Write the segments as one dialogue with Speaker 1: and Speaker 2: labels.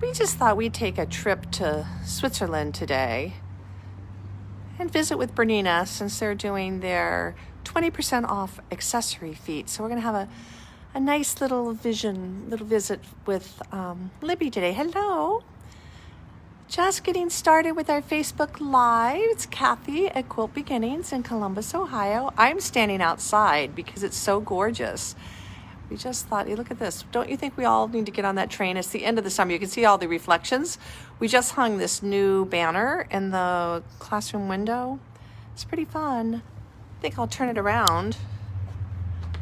Speaker 1: We just thought we'd take a trip to Switzerland today and visit with Bernina since they're doing their 20% off accessory feet. So we're going to have a nice little visit with Libby today. Hello. Just getting started with our Facebook Live. It's Kathy at Quilt Beginnings in Columbus, Ohio. I'm standing outside because it's so gorgeous. We just thought, hey, look at this. Don't you think we all need to get on that train? It's the end of the summer. You can see all the reflections. We just hung this new banner in the classroom window. It's pretty fun. I think I'll turn it around.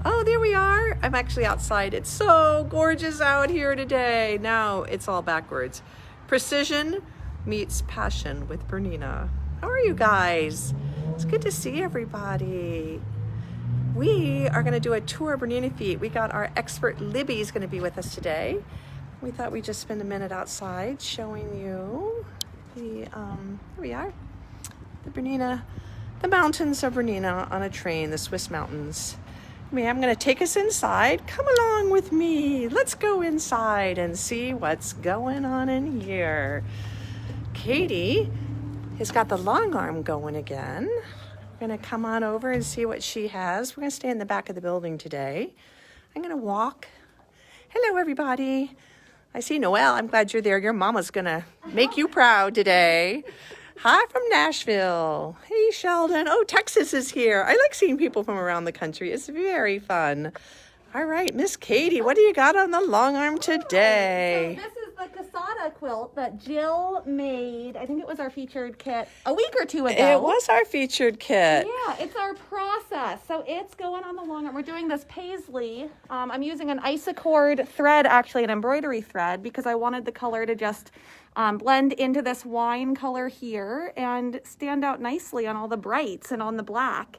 Speaker 1: Oh, there we are. I'm actually outside. It's so gorgeous out here today. Now it's all backwards. Precision meets passion with Bernina. How are you guys? It's good to see everybody. We are going to do a tour of Bernina feet. We got our expert Libby's going to be with us today. We thought we'd just spend a minute outside showing you the, here we are, the Bernina, the mountains of Bernina on a train, the Swiss mountains. I'm going to take us inside. Come along with me. Let's go inside and see what's going on in here. Katie has got the long arm going again. We're going to come on over and see what she has. We're going to stay in the back of the building today. I'm going to walk. Hello, everybody. I see Noelle. I'm glad you're there. Your mama's going to make you proud today. Hi from Nashville. Hey, Sheldon. Oh, Texas is here. I like seeing people from around the country. It's very fun. All right, Miss Katie, what do you got on the long arm today?
Speaker 2: So this is the Cassata quilt that Jill made. I think it was our featured kit a week or two ago.
Speaker 1: It was our featured kit.
Speaker 2: Yeah, it's our process. So it's going on the long arm. We're doing this paisley. I'm using an Isacord thread, actually an embroidery thread, because I wanted the color to just blend into this wine color here and stand out nicely on all the brights and on the black.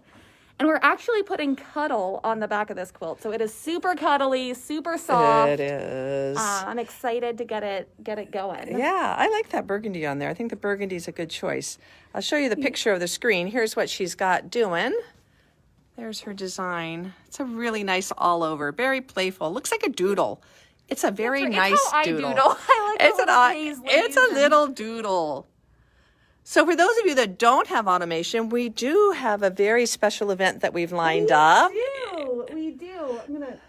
Speaker 2: And we're actually putting cuddle on the back of this quilt. So it is super cuddly, super soft.
Speaker 1: It is.
Speaker 2: I'm excited to get it going.
Speaker 1: Yeah, I like that burgundy on there. I think the burgundy is a good choice. I'll show you the picture of the screen. Here's what she's got doing. There's her design. It's a really nice all over, very playful. Looks like a doodle. It's a very nice doodle.
Speaker 2: I like
Speaker 1: it's a little doodle. So for those of you that don't have automation, we do have a very special event that we've lined up.
Speaker 2: We do. I'm going to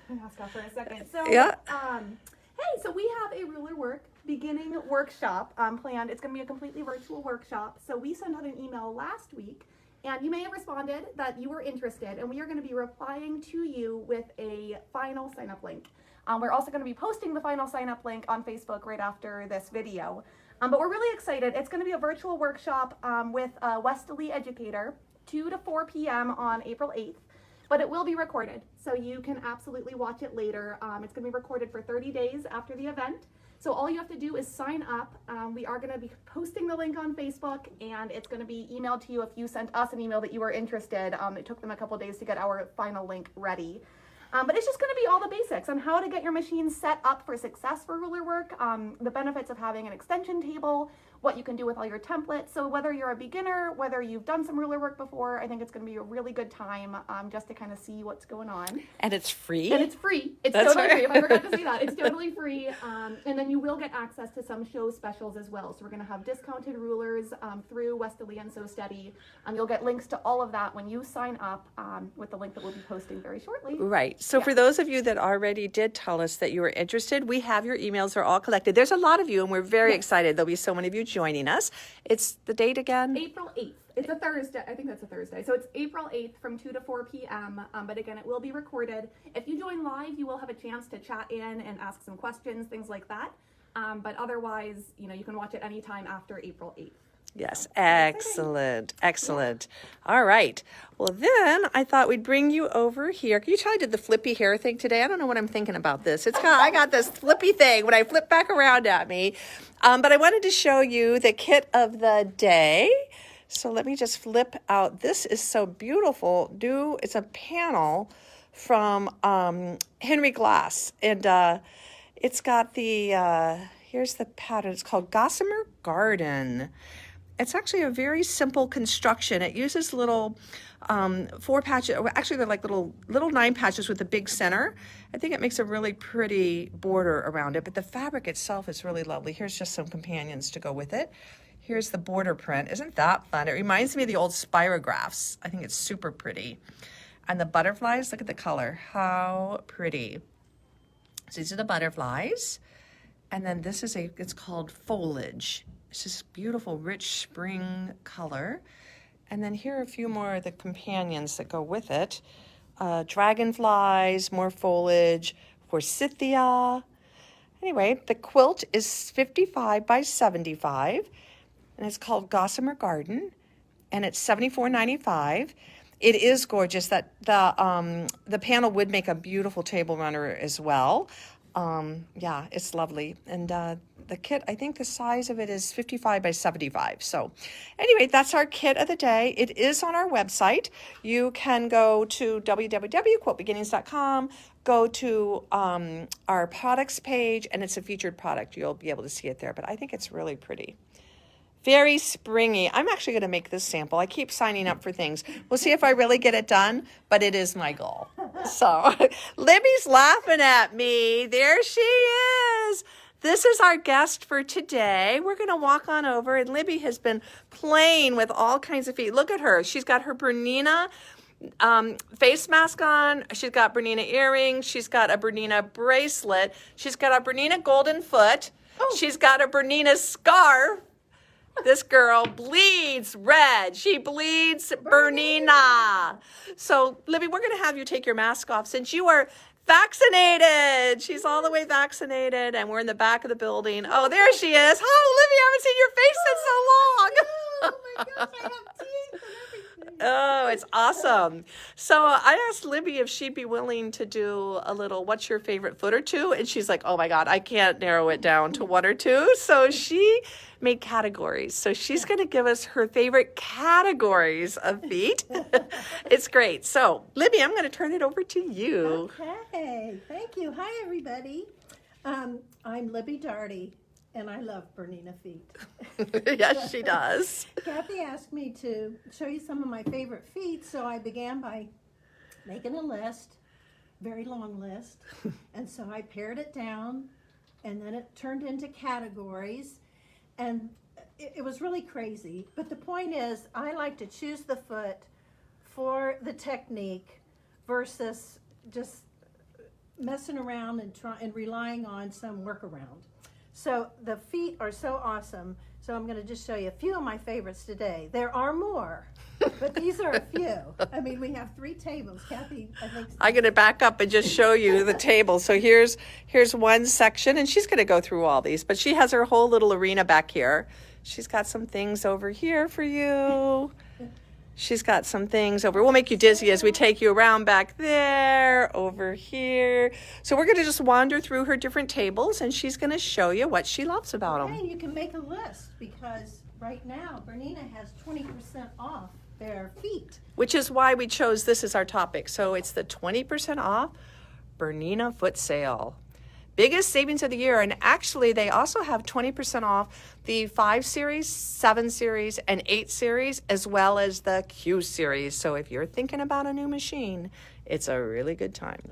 Speaker 2: mask off for a second. So,
Speaker 1: yeah.
Speaker 2: Hey, so we have a ruler work beginning workshop planned. It's going to be a completely virtual workshop. So we sent out an email last week, and you may have responded that you were interested, and we are going to be replying to you with a final sign-up link. We're also going to be posting the final sign-up link on Facebook right after this video. But we're really excited. It's going to be a virtual workshop with a Westerly educator, 2 to 4 p.m. on April 8th. But it will be recorded, so you can absolutely watch it later. It's going to be recorded for 30 days after the event. So all you have to do is sign up. We are going to be posting the link on Facebook, and it's going to be emailed to you if you sent us an email that you were interested. It took them a couple days to get our final link ready. But it's just going to be all the basics on how to get your machine set up for success for ruler work, the benefits of having an extension table, what you can do with all your templates. So whether you're a beginner, whether you've done some ruler work before, I think it's going to be a really good time just to kind of see what's going on.
Speaker 1: And it's free?
Speaker 2: And it's free. It's totally free. If I forgot to say that. It's totally free. And then you will get access to some show specials as well. So we're going to have discounted rulers through Westerly and So Steady. You'll get links to all of that when you sign up with the link that we'll be posting very shortly.
Speaker 1: Right. So for those of you that already did tell us that you were interested, we have your emails. They're all collected. There's a lot of you, and we're very excited. There'll be so many of you joining us. It's the date again?
Speaker 2: April 8th. It's a Thursday. I think that's a Thursday. So it's April 8th from 2 to 4 p.m. But again, it will be recorded. If you join live, you will have a chance to chat in and ask some questions, things like that. But otherwise, you can watch it anytime after April 8th.
Speaker 1: Yes, excellent, excellent. All right. Well, then I thought we'd bring you over here. You tried to do the flippy hair thing today. I don't know what I'm thinking about this. I got this flippy thing when I flip back around at me. But I wanted to show you the kit of the day. So let me just flip out. This is so beautiful. It's a panel from Henry Glass, and it's got the here's the pattern. It's called Gossamer Garden. It's actually a very simple construction. It uses little 4 patches, actually they're like little 9 patches with a big center. I think it makes a really pretty border around it, but the fabric itself is really lovely. Here's just some companions to go with it. Here's the border print. Isn't that fun? It reminds me of the old spirographs. I think it's super pretty. And the butterflies, look at the color. How pretty. So these are the butterflies. And then this is it's called foliage. It's this beautiful, rich spring color. And then here are a few more of the companions that go with it. Dragonflies, more foliage, forsythia. Anyway, the quilt is 55 by 75. And it's called Gossamer Garden, and it's $74.95. It is gorgeous. That the panel would make a beautiful table runner as well. Yeah, it's lovely. And the kit, I think the size of it is 55 by 75. So anyway, that's our kit of the day. It is on our website. You can go to www.quiltbeginnings.com, go to our products page, and it's a featured product. You'll be able to see it there, but I think it's really pretty. Very springy. I'm actually going to make this sample. I keep signing up for things. We'll see if I really get it done, but it is my goal. So Libby's laughing at me. There she is. This is our guest for today. We're going to walk on over, and Libby has been playing with all kinds of feet. Look at her. She's got her Bernina face mask on. She's got Bernina earrings. She's got a Bernina bracelet. She's got a Bernina golden foot. Oh. She's got a Bernina scarf. This girl bleeds red. She bleeds Bernina. So, Libby, we're going to have you take your mask off since you are vaccinated. She's all the way vaccinated, and we're in the back of the building. Oh, there she is. Oh, Libby, I haven't seen your face in so long.
Speaker 2: Oh, my gosh, I have teeth and everything.
Speaker 1: Oh, it's awesome. So I asked Libby if she'd be willing to do a little, what's your favorite foot or two? And she's like, oh my God, I can't narrow it down to 1 or 2. So she made categories. So she's going to give us her favorite categories of feet. It's great. So Libby, I'm going to turn it over to you.
Speaker 3: Okay, thank you. Hi, everybody. I'm Libby Darty, and I love Bernina feet.
Speaker 1: Yes, she does.
Speaker 3: Kathy asked me to show you some of my favorite feet, so I began by making a list, very long list, and so I pared it down, and then it turned into categories, and it was really crazy. But the point is, I like to choose the foot for the technique versus just messing around and relying on some workaround. So the feet are so awesome. So I'm going to just show you a few of my favorites today. There are more, but these are a few. I mean, we have 3 tables. Kathy, I think.
Speaker 1: I'm going to back up and just show you the table. So here's one section, and she's going to go through all these, but she has her whole little arena back here. She's got some things over here for you. She's got some things over. We'll make you dizzy as we take you around back there, over here. So we're going to just wander through her different tables, and she's going to show you what she loves about them.
Speaker 3: And you can make a list because right now Bernina has 20% off their feet.
Speaker 1: Which is why we chose this as our topic. So it's the 20% off Bernina foot sale. Biggest savings of the year, and actually they also have 20% off the 5 series, 7 series, and 8 series, as well as the Q series. So if you're thinking about a new machine, it's a really good time.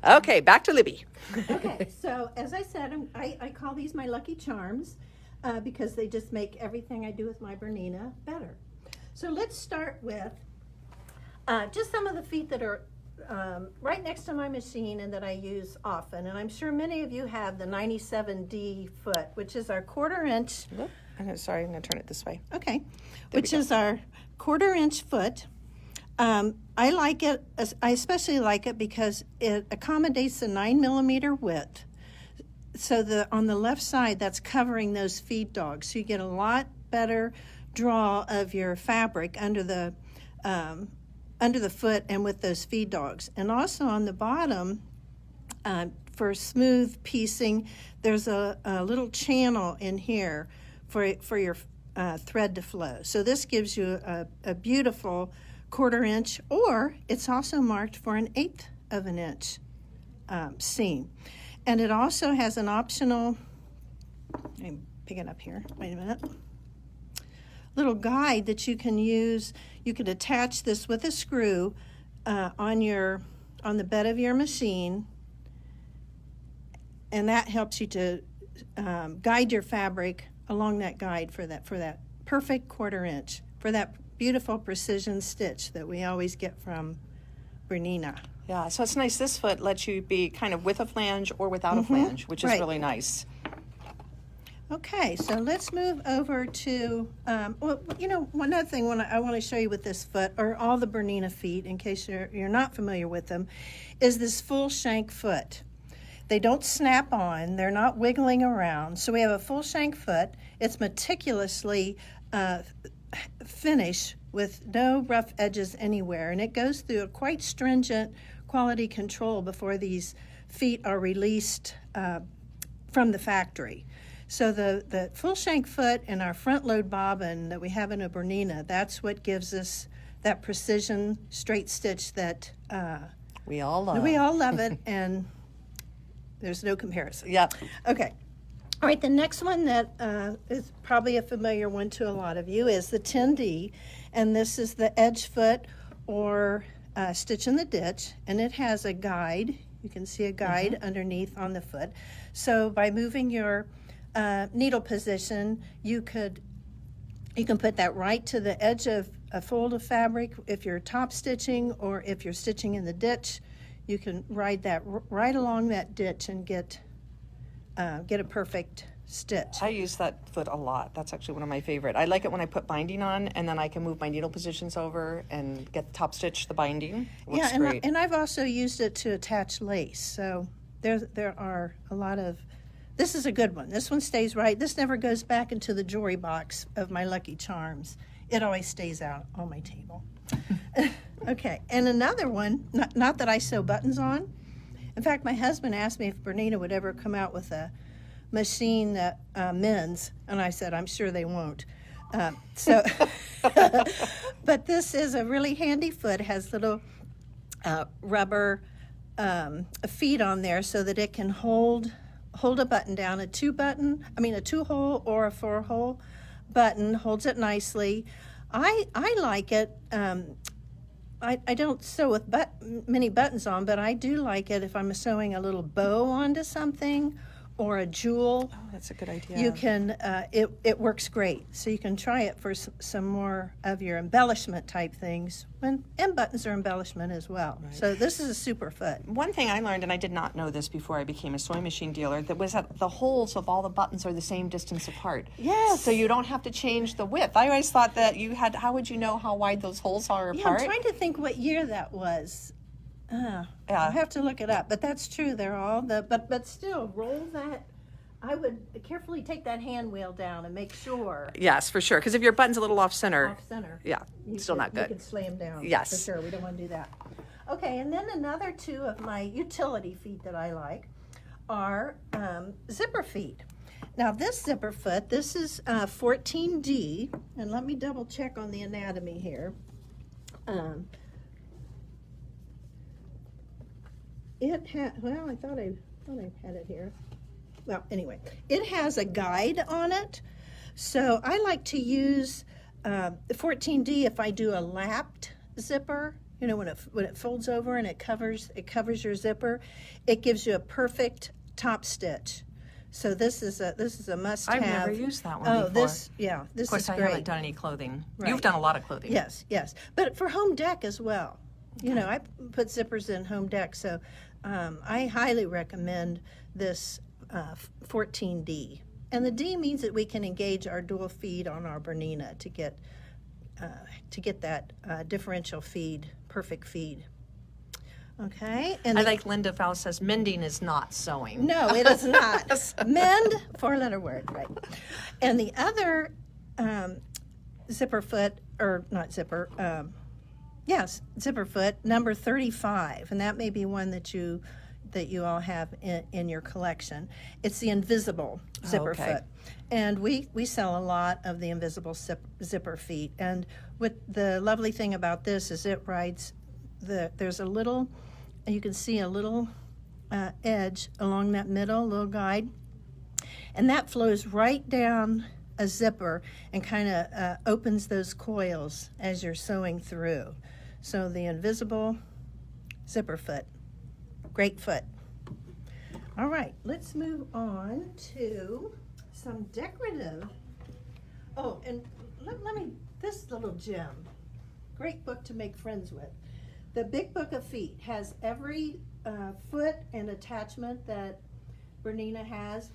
Speaker 1: Okay, back to Libby.
Speaker 3: Okay, so as I said, I call these my lucky charms because they just make everything I do with my Bernina better. So let's start with just some of the feet that are right next to my machine and that I use often. And I'm sure many of you have the 97D foot, which is our 1/4 inch.
Speaker 1: Sorry, I'm going to turn it this way.
Speaker 3: Okay, which is our 1/4 inch foot. I like it, I especially like it because it accommodates the 9mm width. So on the left side, that's covering those feed dogs. So you get a lot better draw of your fabric under the foot and with those feed dogs. And also on the bottom, for smooth piecing, there's a little channel in here for your thread to flow. So this gives you a beautiful 1/4 inch, or it's also marked for an 1/8 of an inch seam. And it also has an optional, let me pick it up here, wait a minute, little guide that you can use. You could attach this with a screw on the bed of your machine, and that helps you to guide your fabric along that guide for that perfect 1/4 inch, for that beautiful precision stitch that we always get from Bernina.
Speaker 1: Yeah, so it's nice. This foot lets you be kind of with a flange or without a flange, which is
Speaker 3: Right.
Speaker 1: really nice.
Speaker 3: Okay, so let's move over to, well, you know, one other thing I want to show you with this foot, or all the Bernina feet, in case you're not familiar with them, is this full shank foot. They don't snap on, they're not wiggling around. So we have a full shank foot. It's meticulously finished with no rough edges anywhere, and it goes through a quite stringent quality control before these feet are released from the factory. So the full shank foot and our front load bobbin that we have in a Bernina, that's what gives us that precision straight stitch that
Speaker 1: We all love.
Speaker 3: we all love it, and there's no comparison.
Speaker 1: Yep.
Speaker 3: Okay. All right, the next one that is probably a familiar one to a lot of you is the 10D, and this is the edge foot or stitch in the ditch, and it has a guide. You can see a guide underneath on the foot. So by moving your needle position, you can put that right to the edge of a fold of fabric if you're top stitching, or if you're stitching in the ditch, you can ride that right along that ditch and get a perfect stitch.
Speaker 1: I use that foot a lot. That's actually one of my favorite. I like it when I put binding on, and then I can move my needle positions over and get top stitch the binding. Looks
Speaker 3: Yeah,
Speaker 1: great.
Speaker 3: and I've also used it to attach lace. So there are a lot of. This is a good one. This one stays right. This never goes back into the jewelry box of my Lucky Charms. It always stays out on my table. Okay, and another one, not that I sew buttons on. In fact, my husband asked me if Bernina would ever come out with a machine that mends, and I said, I'm sure they won't. But this is a really handy foot. It has little rubber feet on there so that it can hold a button down. A 2-hole or a 4-hole button holds it nicely. I like it. I don't sew with many buttons on, but I do like it if I'm sewing a little bow onto something or a jewel.
Speaker 1: Oh, that's a good idea.
Speaker 3: You can, it works great. So you can try it for some more of your embellishment type things. And buttons are embellishment as well.
Speaker 1: Right.
Speaker 3: So this is a super foot.
Speaker 1: One thing I learned, and I did not know this before I became a sewing machine dealer, that was that the holes of all the buttons are the same distance apart.
Speaker 3: Yes.
Speaker 1: So you don't have to change the width. I always thought that how would you know how wide those holes are
Speaker 3: Yeah,
Speaker 1: apart?
Speaker 3: I'm trying to think what year that was.
Speaker 1: Yeah.
Speaker 3: I'll have to look it up, but that's true. They're all but still roll that. I would carefully take that hand wheel down and make sure
Speaker 1: Yes, for sure. Because if your button's a little off center,
Speaker 3: off center.
Speaker 1: yeah, still not
Speaker 3: You
Speaker 1: good.
Speaker 3: can slam down.
Speaker 1: Yes.
Speaker 3: For sure. We don't want to do that. Okay, and then another two of my utility feet that I like are zipper feet. Now this zipper foot, this is 14D, and let me double check on the anatomy here. I thought I had it here. Well, anyway, it has a guide on it. So I like to use the 14D if I do a lapped zipper. You know, when it folds over and it covers your zipper, it gives you a perfect top stitch. So this is a must-have.
Speaker 1: I've never used that one
Speaker 3: Oh,
Speaker 1: before.
Speaker 3: this
Speaker 1: Of course,
Speaker 3: is
Speaker 1: I
Speaker 3: great.
Speaker 1: haven't done any clothing.
Speaker 3: Right.
Speaker 1: You've done a lot of clothing.
Speaker 3: Yes, but for home deck as well. You know, I put zippers in home deck, so I highly recommend this 14D. And the D means that we can engage our dual feed on our Bernina to get that differential feed, perfect feed. Okay, and
Speaker 1: I like Linda Faust says mending is not sewing.
Speaker 3: no, it is not. Mend, 4-letter word, right? And the other zipper foot, or not zipper, yes, zipper foot, number 35, and that may be one that you all have in your collection. It's the invisible zipper
Speaker 1: Okay.
Speaker 3: foot. And we sell a lot of the invisible zipper feet. And what the lovely thing about this is it rides there's a little, you can see a little edge along that middle, little guide. And that flows right down a zipper and kind of opens those coils as you're sewing through. So the invisible zipper foot. Great foot. All right, let's move on to some decorative. Oh, and let me, this little gem. Great book to make friends with. The Big Book of Feet has every foot and attachment that Bernina has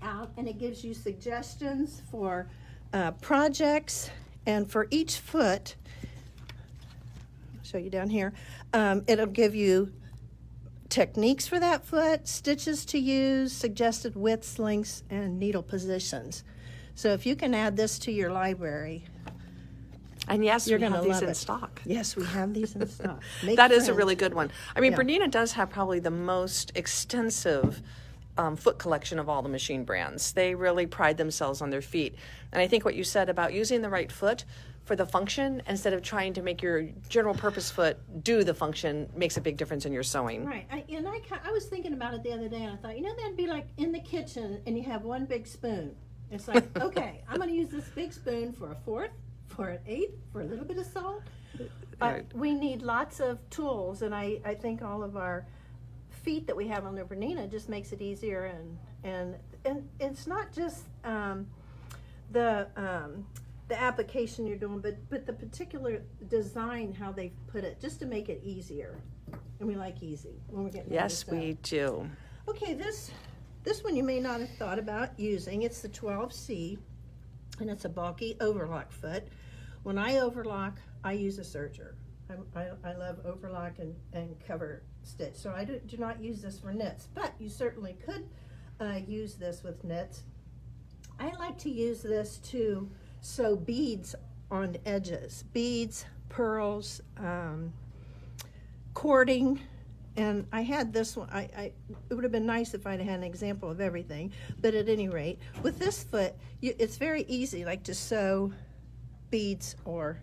Speaker 3: out, and it gives you suggestions for projects, and for each foot, I'll show you down here, it'll give you techniques for that foot, stitches to use, suggested widths, lengths, and needle positions. So if you can add this to your library,
Speaker 1: And yes,
Speaker 3: you're
Speaker 1: we
Speaker 3: going to
Speaker 1: have these
Speaker 3: love
Speaker 1: in
Speaker 3: it.
Speaker 1: stock.
Speaker 3: Yes, we have these in stock. Make
Speaker 1: That is a
Speaker 3: friends.
Speaker 1: really good one. I mean,
Speaker 3: Yeah.
Speaker 1: Bernina does have probably the most extensive foot collection of all the machine brands. They really pride themselves on their feet. And I think what you said about using the right foot for the function instead of trying to make your general purpose foot do the function makes a big difference in your sewing.
Speaker 3: Right. I was thinking about it the other day, and I thought, that'd be like in the kitchen, and you have one big spoon. It's like, okay, I'm going to use this big spoon for a fourth, for an eighth, for a little bit of salt.
Speaker 1: Right.
Speaker 3: We need lots of tools, and I think all of our feet that we have on the Bernina just makes it easier, and it's not just the application you're doing, but the particular design, how they put it, just to make it easier. And we like easy when we're getting
Speaker 1: Yes,
Speaker 3: ready to
Speaker 1: we
Speaker 3: sew.
Speaker 1: do.
Speaker 3: Okay, this one you may not have thought about using. It's the 12C, and it's a bulky overlock foot. When I overlock, I use a serger. I love overlock and cover stitch, so I do not use this for knits, but you certainly could use this with knits. I like to use this to sew beads on edges, beads, pearls, cording. And I had this one, it would have been nice if I'd had an example of everything, but at any rate, with this foot, it's very easy, like to sew beads or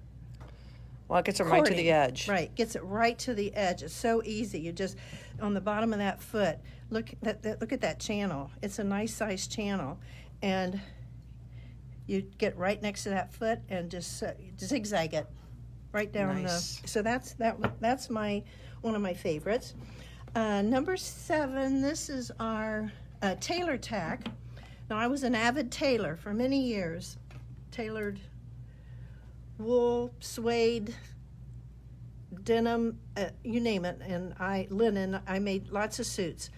Speaker 1: Well, it gets them right to
Speaker 3: cording.
Speaker 1: the edge.
Speaker 3: Right, gets it right to the edge. It's so easy. You just, on the bottom of that foot, look at that channel. It's a nice sized channel, and you get right next to that foot and just zigzag it right down
Speaker 1: Nice.
Speaker 3: the. So that's one of my favorites. Number 7. This is our tailor tack. Now, I was an avid tailor for many years. Tailored wool, suede, denim, you name it, and linen. I made lots of suits.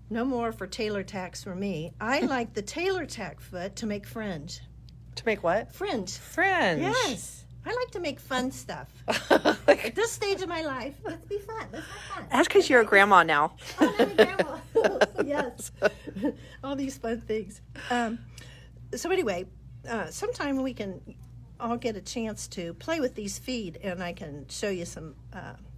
Speaker 3: No more for tailor tacks for me. I like the tailor tack foot to make fringe.
Speaker 1: To make what?
Speaker 3: Fringe.
Speaker 1: Fringe.
Speaker 3: Yes. I like to make fun stuff. At this stage of my life, let's be fun. Let's have fun.
Speaker 1: That's because you're a grandma now.
Speaker 3: Oh, no, grandma. Yes. All these fun things. So anyway, sometime we can all get a chance to play with these feet, and I can show you some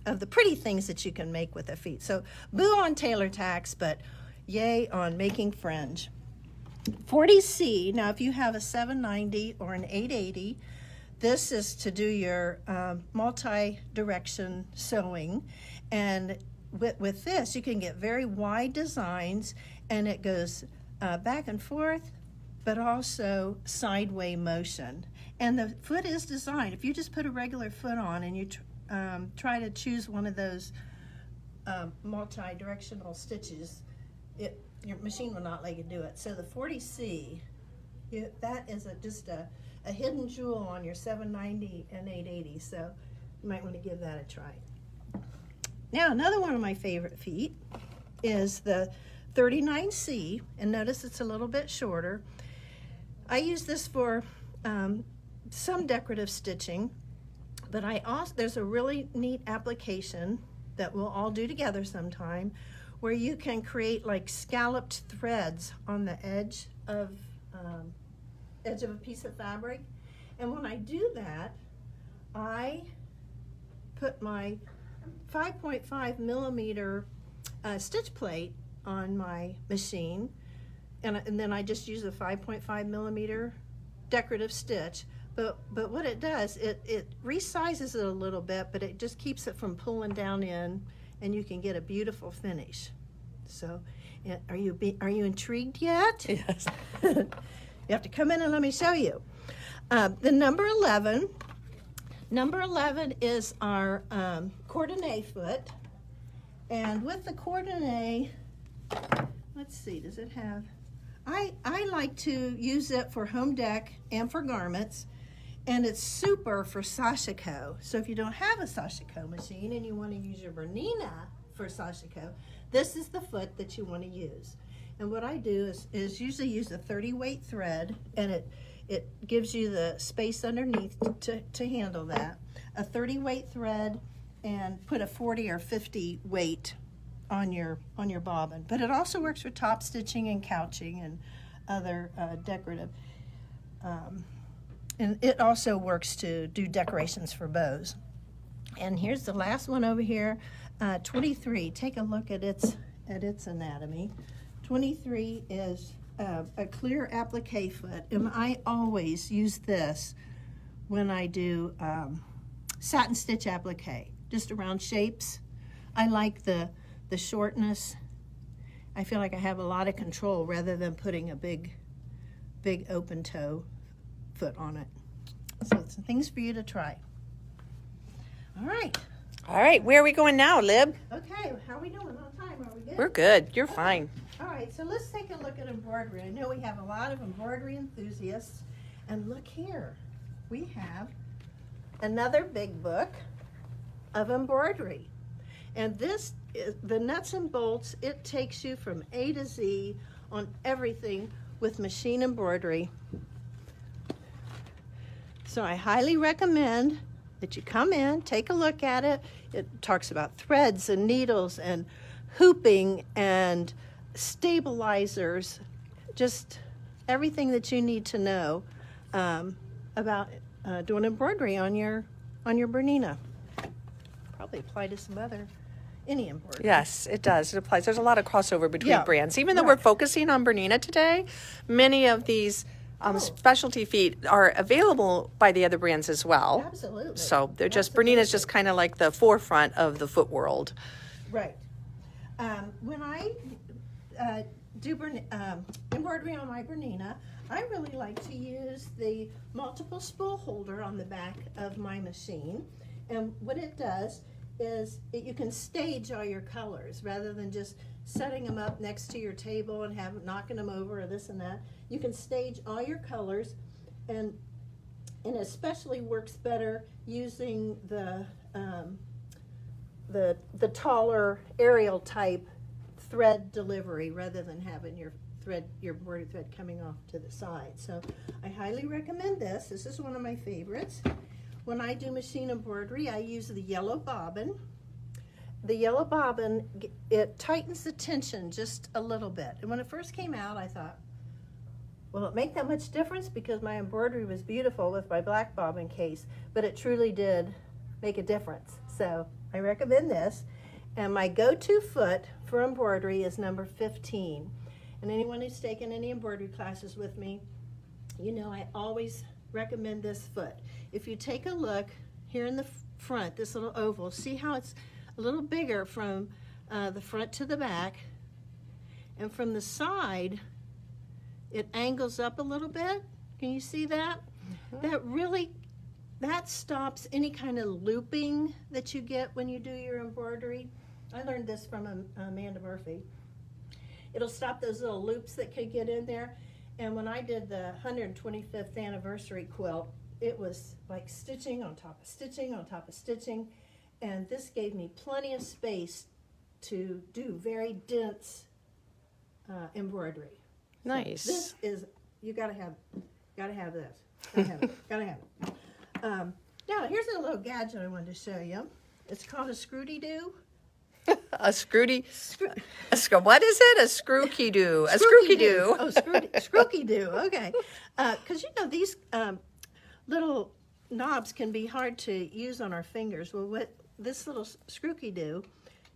Speaker 3: of the pretty things that you can make with the feet. So boo on tailor tacks, but yay on making fringe. 40C, now if you have a 790 or an 880, this is to do your multi-direction sewing, and with this you can get very wide designs, and it goes back and forth, but also sideway motion. And the foot is designed, if you just put a regular foot on and you try to choose one of those multi-directional stitches, your machine will not let you do it. So the 40C, that is just a hidden jewel on your 790 and 880, so you might want to give that a try. Now, another one of my favorite feet is the 39C, and notice it's a little bit shorter. I use this for some decorative stitching, but there's a really neat application that we'll all do together sometime, where you can create like scalloped threads on the edge of a piece of fabric. And when I do that, I put my 5.5 millimeter stitch plate on my machine, and then I just use a 5.5 millimeter decorative stitch. But what it does, it resizes it a little bit, but it just keeps it from pulling down in, and you can get a beautiful finish. So, are you intrigued yet?
Speaker 1: Yes.
Speaker 3: You have to come in and let me show you. The number 11 is our coordinate foot. And with the coordinate, let's see, does it have, I like to use it for home deck and for garments. And it's super for sashiko. So if you don't have a sashiko machine and you want to use your Bernina for sashiko, this is the foot that you want to use. And what I do is usually use a 30 weight thread, and it gives you the space underneath to handle that. A 30 weight thread, and put a 40 or 50 weight on your bobbin. But it also works for top stitching and couching and other decorative. And it also works to do decorations for bows. And here's the last one over here, 23. Take a look at its anatomy. 23 is a clear applique foot, and I always use this when I do satin stitch applique, just around shapes. I like the shortness. I feel like I have a lot of control rather than putting a big open toe foot on it. So it's things for you to try. All right,
Speaker 1: where are we going now, Lib?
Speaker 3: okay, how are we doing on time? Are we good?
Speaker 1: We're good. You're fine.
Speaker 3: All right, so let's take a look at embroidery. I know we have a lot of embroidery enthusiasts, and look here, we have another big book of embroidery. And this is the nuts and bolts. It takes you from A to Z on everything with machine embroidery. So I highly recommend that you come in, take a look at it. It talks about threads and needles and hooping and stabilizers, just everything that you need to know about doing embroidery on your Bernina. Probably apply to some other, any embroidery.
Speaker 1: Yes, it does. It applies. There's a lot of crossover between
Speaker 3: Yeah,
Speaker 1: brands. Even though
Speaker 3: right.
Speaker 1: we're focusing on Bernina today, many of these specialty feet are available by the other brands as well.
Speaker 3: Absolutely.
Speaker 1: So they're just,
Speaker 3: Absolutely.
Speaker 1: Bernina's just kind of like the forefront of the foot world.
Speaker 3: Right. When I do embroidery on my Bernina, I really like to use the multiple spool holder on the back of my machine. And what it does is you can stage all your colors rather than just setting them up next to your table and knocking them over or this and that. You can stage all your colors, and especially works better using the taller aerial type thread delivery rather than having your embroidery thread coming off to the side. So I highly recommend this. This is one of my favorites. When I do machine embroidery, I use the yellow bobbin. The yellow bobbin, it tightens the tension just a little bit. And when it first came out, I thought, will it make that much difference? Because my embroidery was beautiful with my black bobbin case, but it truly did make a difference. So I recommend this. And my go-to foot for embroidery is number 15. And anyone who's taken any embroidery classes with me, you know I always recommend this foot. If you take a look here in the front, this little oval, see how it's a little bigger from the front to the back, and from the side it angles up a little bit. Can you see that? That stops any kind of looping that you get when you do your embroidery. I learned this from Amanda Murphy. It'll stop those little loops that could get in there. And when I did the 125th anniversary quilt, it was like stitching on top of stitching on top of stitching. And this gave me plenty of space to do very dense embroidery.
Speaker 1: Nice.
Speaker 3: So this is, you gotta have this. Gotta have it. Now here's a little gadget I wanted to show you. It's called a scrooty-doo.
Speaker 1: A scrooty. What is it? A scrooky-doo. A scrooky-doo.
Speaker 3: Oh, scrooky-doo. Okay. Because, you know, these little knobs can be hard to use on our fingers. Well, what this little scrooky-doo,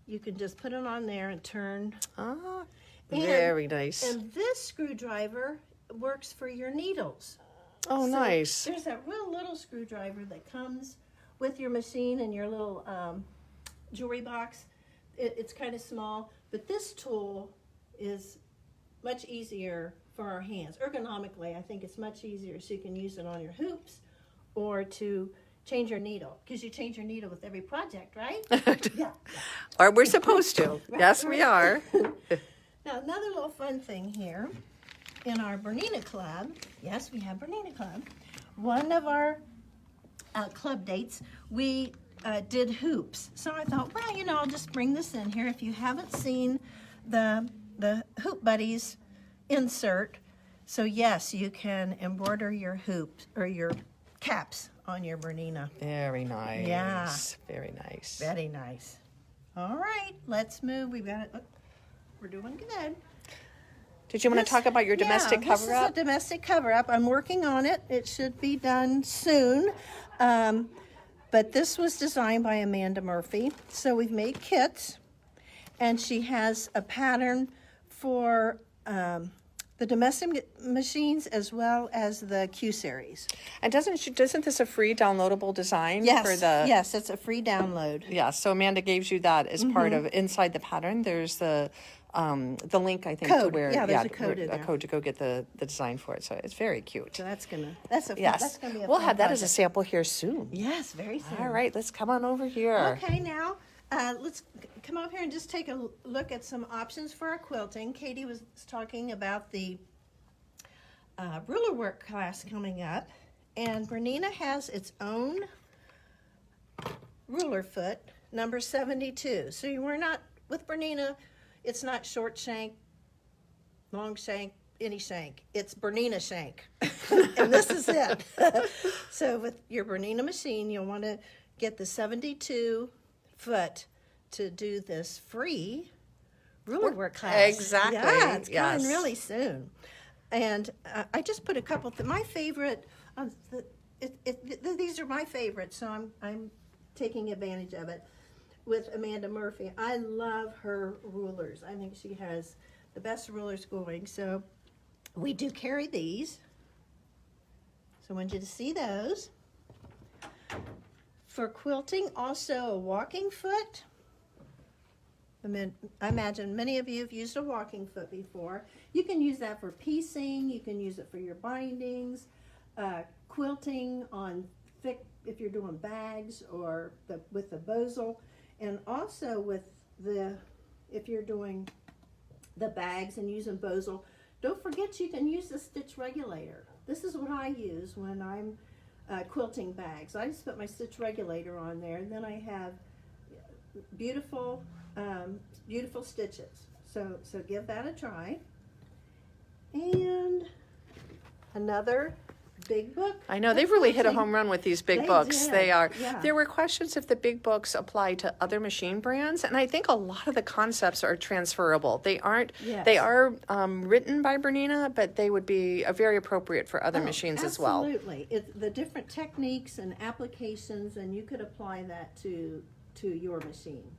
Speaker 3: you can just put it on there and turn.
Speaker 1: Ah, very nice.
Speaker 3: And this screwdriver works for your needles.
Speaker 1: Oh,
Speaker 3: So
Speaker 1: nice.
Speaker 3: There's that real little screwdriver that comes with your machine and your little jewelry box. It's kind of small, but this tool is much easier for our hands. Ergonomically, I think it's much easier, so you can use it on your hoops or to change your needle, because you change your needle with every project, right? Yeah.
Speaker 1: Or we're supposed to. Yes, we are.
Speaker 3: Now, another little fun thing here in our Bernina Club, yes, we have Bernina Club. One of our club dates, we did hoops. So I thought, well, you know, I'll just bring this in here. If you haven't seen the Hoop Buddies insert, so yes, you can embroider your hoops or your caps on your Bernina.
Speaker 1: Very nice.
Speaker 3: Yeah.
Speaker 1: Very nice.
Speaker 3: Very nice. All right, let's move. We've got it. Oh, we're doing good.
Speaker 1: Did you want to talk about your domestic
Speaker 3: This
Speaker 1: cover-up?
Speaker 3: is a domestic cover-up. I'm working on it. It should be done soon. But this was designed by Amanda Murphy. So we've made kits, and she has a pattern for the domestic machines as well as the Q series.
Speaker 1: And doesn't this a free downloadable design
Speaker 3: Yes,
Speaker 1: for the?
Speaker 3: yes, it's a free download.
Speaker 1: Yeah. So Amanda gives you that as part of inside the pattern. There's the link, I think, to
Speaker 3: Code.
Speaker 1: where
Speaker 3: Yeah, there's a code in
Speaker 1: a
Speaker 3: there.
Speaker 1: code to go get the design for it. So it's very cute.
Speaker 3: So that's gonna
Speaker 1: Yes,
Speaker 3: be a
Speaker 1: we'll
Speaker 3: fun
Speaker 1: have that as a
Speaker 3: project.
Speaker 1: sample here soon.
Speaker 3: Yes, very soon.
Speaker 1: All right, let's come on over here.
Speaker 3: Okay, now let's come up here and just take a look at some options for our quilting. Katie was talking about the ruler work class coming up, and Bernina has its own ruler foot, number 72. So we're not, with Bernina, it's not short shank, long shank, any shank. It's Bernina shank, and this is it. So with your Bernina machine, you'll want to get the 72 foot to do this free ruler work class.
Speaker 1: Exactly,
Speaker 3: Yeah, it's
Speaker 1: yes.
Speaker 3: coming really soon. And I just put a couple. My favorite. These are my favorites, so I'm taking advantage of it with Amanda Murphy. I love her rulers. I think she has the best rulers going. So we do carry these. So I want you to see those. For quilting, also a walking foot. I imagine many of you have used a walking foot before. You can use that for piecing. You can use it for your bindings, quilting on thick, if you're doing bags or with the bosal, and also with if you're doing the bags and using bosal. Don't forget you can use the stitch regulator. This is what I use when I'm quilting bags. I just put my stitch regulator on there, and then I have beautiful stitches. So give that a try. And another big book.
Speaker 1: I know they've really hit a home run with these big
Speaker 3: They
Speaker 1: books.
Speaker 3: did,
Speaker 1: They are.
Speaker 3: yeah.
Speaker 1: There were questions if the big books apply to other machine brands, and I think a lot of the concepts are transferable. They aren't.
Speaker 3: Yes.
Speaker 1: They are written by Bernina, but they would be very appropriate for other machines as well.
Speaker 3: Absolutely. It's the different techniques and applications, and you could apply that to your machine.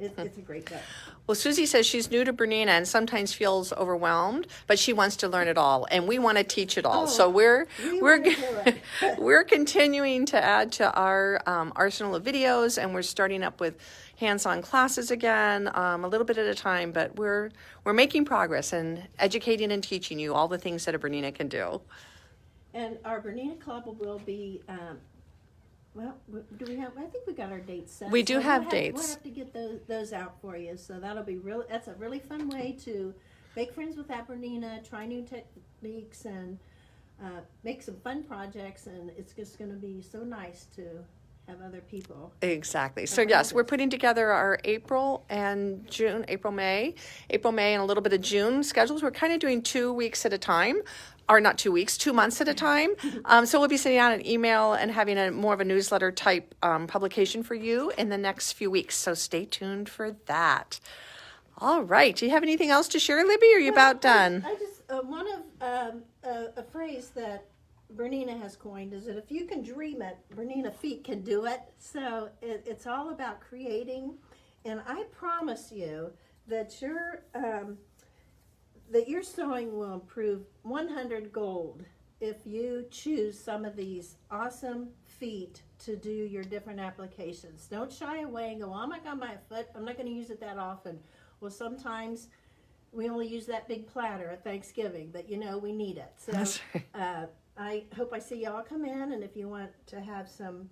Speaker 3: It's a great book.
Speaker 1: Well, Susie says she's new to Bernina and sometimes feels overwhelmed, but she wants to learn it all, and we want to teach it all.
Speaker 3: Oh,
Speaker 1: so we're
Speaker 3: wanna do it.
Speaker 1: we're continuing to add to our arsenal of videos, and we're starting up with hands-on classes again, a little bit at a time. But we're making progress and educating and teaching you all the things that a Bernina can do.
Speaker 3: And our Bernina Club will be, well, do we have, I think we got our dates set.
Speaker 1: We do
Speaker 3: So
Speaker 1: have
Speaker 3: we'll
Speaker 1: dates.
Speaker 3: We'll have to get those out for you. So that'll be that's a really fun way to make friends with that Bernina, try new techniques, and make some fun projects. And it's just going to be so nice to have other people.
Speaker 1: Exactly. So yes, we're putting together our April, May, and a little bit of June schedules. We're kind of doing 2 weeks at a time, or not 2 weeks, 2 months at a time. So we'll be sending out an email and having more of a newsletter type publication for you in the next few weeks. So stay tuned for that. All right. Do you have anything else to share, Libby? Or are you about done?
Speaker 3: I just one of a phrase that Bernina has coined is that if you can dream it, Bernina feet can do it. So it's all about creating, and I promise you that your sewing will improve 100 gold if you choose some of these awesome feet to do your different applications. Don't shy away and go, oh my God, my foot, I'm not going to use it that often. Well, sometimes we only use that big platter at Thanksgiving, but we need it. So
Speaker 1: That's
Speaker 3: I hope I see y'all come in, and if you want to have some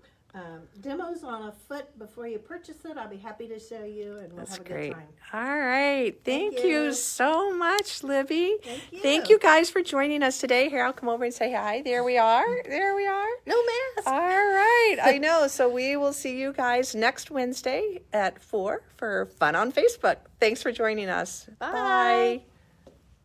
Speaker 3: demos on a foot before you purchase it, I'll be happy to show you, and we'll
Speaker 1: That's
Speaker 3: have a
Speaker 1: great.
Speaker 3: good time.
Speaker 1: All right. Thank
Speaker 3: Thank
Speaker 1: you
Speaker 3: you.
Speaker 1: so much, Libby.
Speaker 3: Thank you.
Speaker 1: Guys for joining us today. Here, I'll come over and say hi. There we are. There we are.
Speaker 3: No mask.
Speaker 1: All right. I know. So we will see you guys next Wednesday at 4 for Fun on Facebook. Thanks for joining us. Bye.
Speaker 3: Bye.